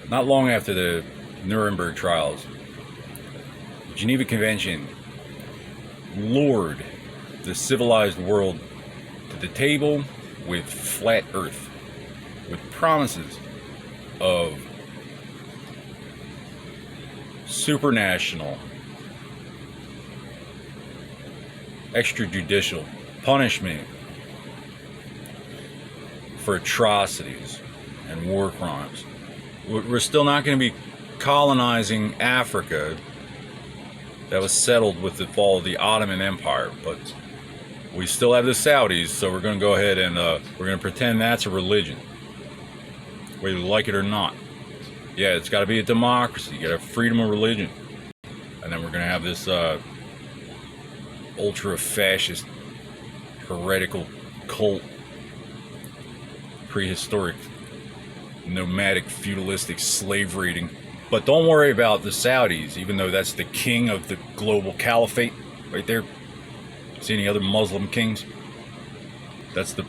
Not long after the Nuremberg trials, the Geneva Convention lured the civilized world to the table with flat earth, with promises of supranational, extrajudicial punishment for atrocities and war crimes. We're still not going to be colonizing Africa that was settled with the fall of the Ottoman Empire, but we still have the Saudis, so we're going to go ahead and we're going to pretend that's a religion, whether you like it or not. Yeah, it's got to be a democracy. You got to have freedom of religion. And then we're going to have this ultra-fascist, heretical cult, prehistoric, nomadic, feudalistic slave raiding. But don't worry about the Saudis, even though that's the king of the global caliphate right there. See any other Muslim kings? That's the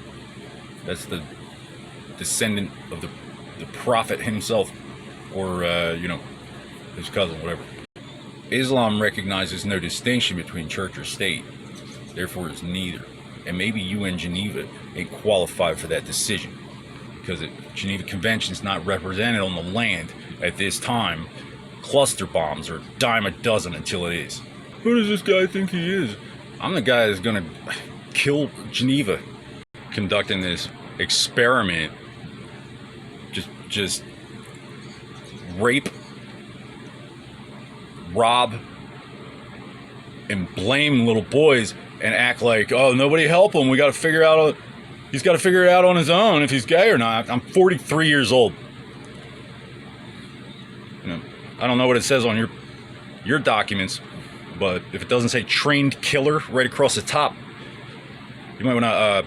descendant of the prophet himself, or his cousin, whatever. Islam recognizes no distinction between church or state, therefore it's neither. And maybe UN Geneva ain't qualified for that decision, because the Geneva Convention is not represented on the land at this time. Cluster bombs are a dime a dozen until it is. Who does this guy think he is? I'm the guy that's gonna kill Geneva, conducting this experiment. Just rape, rob, and blame little boys and act like, oh, nobody help him. We got to figure out. He's got to figure it out on his own if he's gay or not. I'm 43 years old. I don't know what it says on your documents, but if it doesn't say trained killer right across the top, you might want to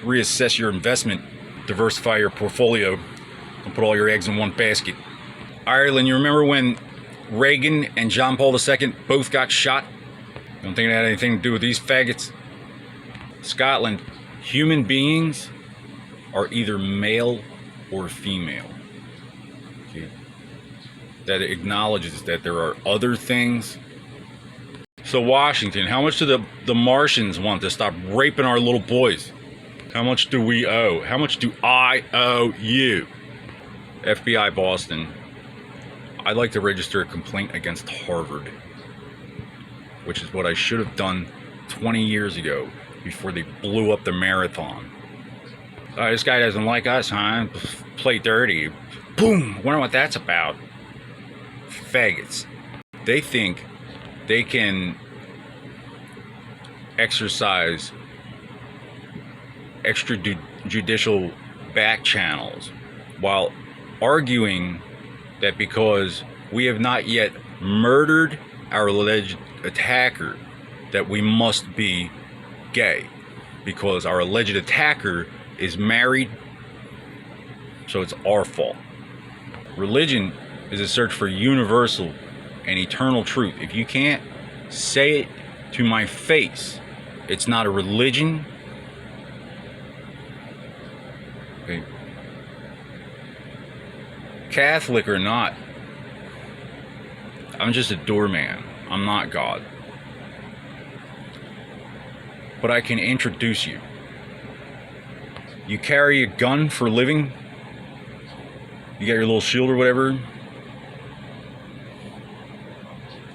reassess your investment, diversify your portfolio, and put all your eggs in one basket. Ireland, you remember when Reagan and John Paul II both got shot? Don't think it had anything to do with these faggots. Scotland, human beings are either male or female. Okay. That acknowledges that there are other things. So Washington, how much do the Martians want to stop raping our little boys? How much do we owe? How much do I owe you? FBI Boston, I'd like to register a complaint against Harvard, which is what I should have done 20 years ago before they blew up the marathon. This guy doesn't like us, huh? Play dirty. Boom! Wonder what that's about. Faggots. They think they can exercise extrajudicial back channels while arguing that because we have not yet murdered our alleged attacker, that we must be gay because our alleged attacker is married, so it's our fault. Religion is a search for universal and eternal truth. If you can't say it to my face, it's not a religion. Okay. Catholic or not, I'm just a doorman. I'm not God. But I can introduce you. You carry a gun for a living? You got your little shield or whatever?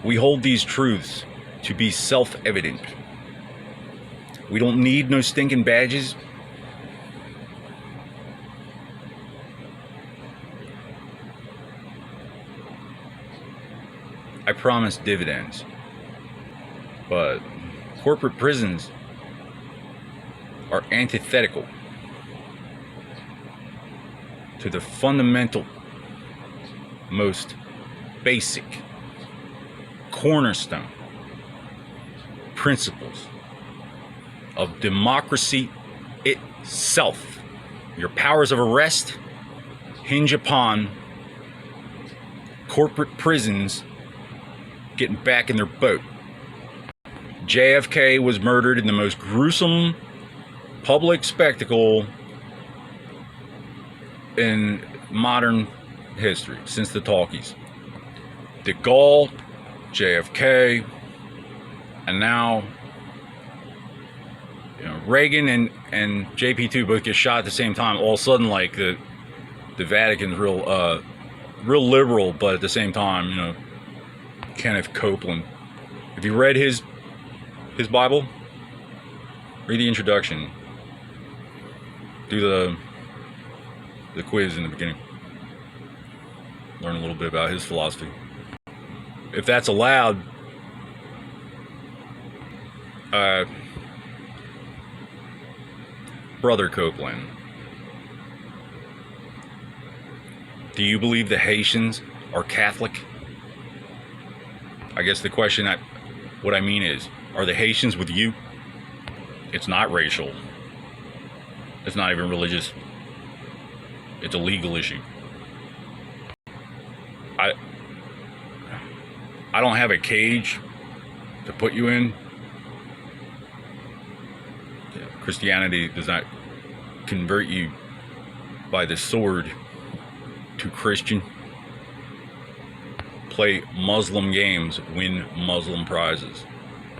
We hold these truths to be self-evident. We don't need no stinking badges. I promise dividends, but corporate prisons are antithetical to the fundamental, most basic, cornerstone principles of democracy itself. Your powers of arrest hinge upon corporate prisons getting back in their boat. JFK was murdered in the most gruesome public spectacle in modern history, since the talkies. De Gaulle, JFK, and now Reagan and JP2 both get shot at the same time. All of a sudden, like the Vatican's real liberal, but at the same time, Kenneth Copeland. Have you read his Bible? Read the introduction. Do the quiz in the beginning. Learn a little bit about his philosophy. If that's allowed, Brother Copeland, do you believe the Haitians are Catholic? I guess the question what I mean is, are the Haitians with you? It's not racial. It's not even religious. It's a legal issue. I don't have a cage to put you in. Christianity does not convert you by the sword to Christian. Play Muslim games, win Muslim prizes.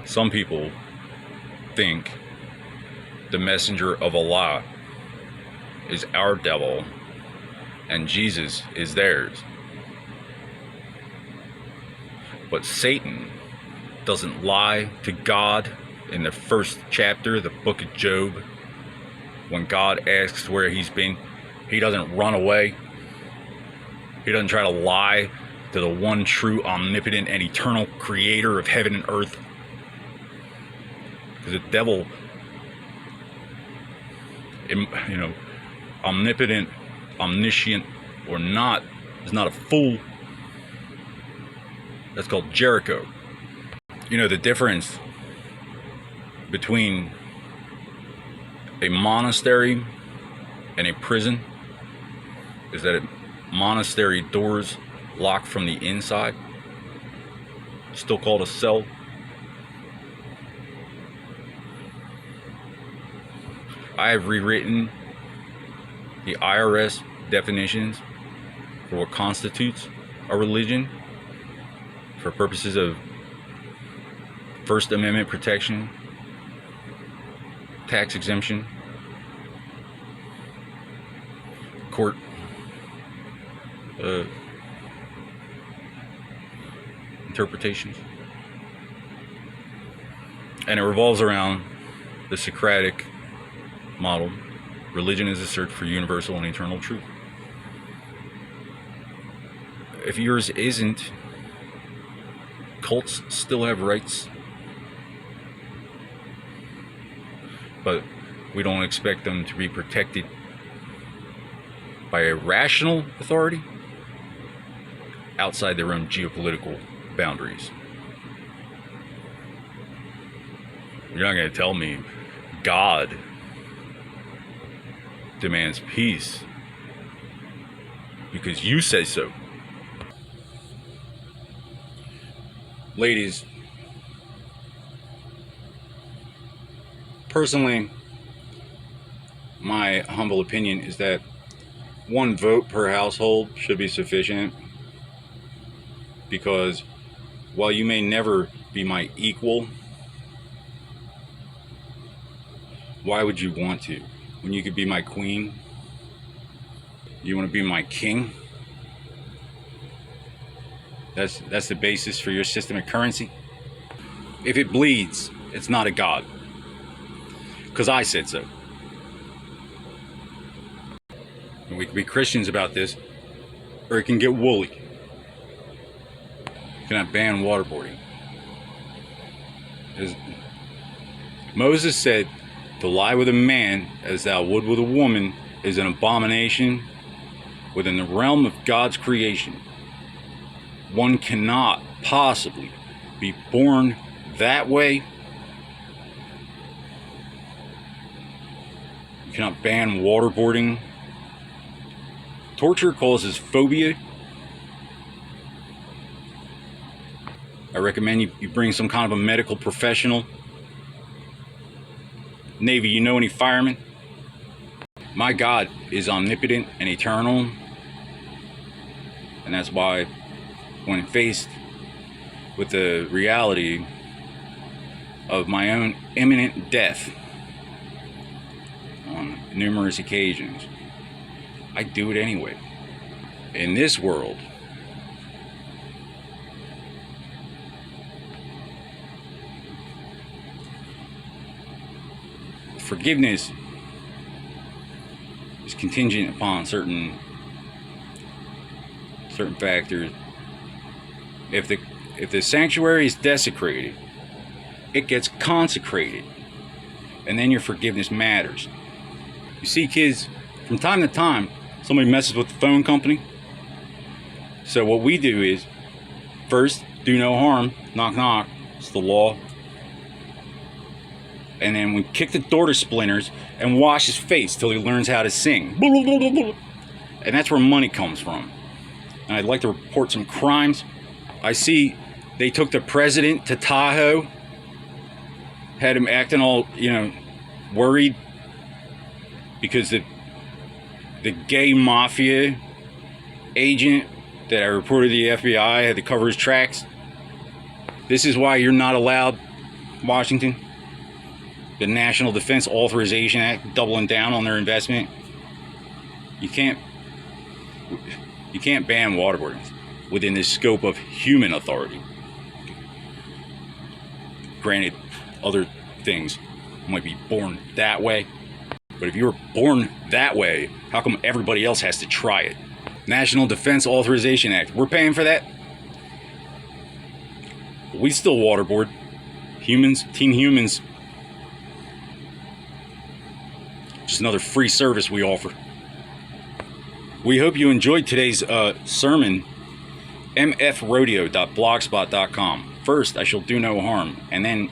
Some people think the messenger of Allah is our devil and Jesus is theirs. But Satan doesn't lie to God. In the first chapter, the book of Job, when God asks where he's been, he doesn't run away. He doesn't try to lie to the one true, omnipotent, and eternal creator of heaven and earth. Because the devil, omnipotent, omniscient, or not, is not a fool. That's called Jericho. The difference between a monastery and a prison is that a monastery doors lock from the inside, still called a cell. I have rewritten the IRS definitions for what constitutes a religion for purposes of First Amendment protection, tax exemption, court interpretations. And it revolves around the Socratic model. Religion is a search for universal and eternal truth. If yours isn't, cults still have rights. But we don't expect them to be protected by a rational authority outside their own geopolitical boundaries. You're not going to tell me God demands peace because you say so. Ladies, personally, my humble opinion is that one vote per household should be sufficient, because while you may never be my equal, why would you want to? When you could be my queen? You want to be my king? That's the basis for your system of currency? If it bleeds, it's not a god. Because I said so. And we can be Christians about this, or it can get woolly. Can I ban waterboarding? Moses said, to lie with a man as thou would with a woman is an abomination within the realm of God's creation. One cannot possibly be born that way. You cannot ban waterboarding. Torture causes phobia. I recommend you bring some kind of a medical professional. Navy, you know any firemen? My God is omnipotent and eternal. And that's why, when faced with the reality of my own imminent death on numerous occasions, I do it anyway. In this world, forgiveness is contingent upon certain factors. If the sanctuary is desecrated, it gets consecrated, and then your forgiveness matters. You see, kids, from time to time, somebody messes with the phone company. So what we do is, first, do no harm, knock knock, it's the law. And then we kick the door to splinters and wash his face till he learns how to sing. And that's where money comes from. And I'd like to report some crimes. I see they took the president to Tahoe, had him acting all, worried because the gay mafia agent that I reported to the FBI had to cover his tracks. This is why you're not allowed, Washington. The National Defense Authorization Act, doubling down on their investment. You can't ban waterboarding within the scope of human authority. Granted, other things might be born that way, but if you were born that way, how come everybody else has to try it? National Defense Authorization Act, we're paying for that? We still waterboard. Humans, Team Humans. Just another free service we offer. We hope you enjoyed today's sermon. mfrodeo.blogspot.com. First, I shall do no harm, and then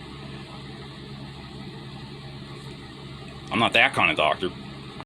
I'm not that kind of doctor.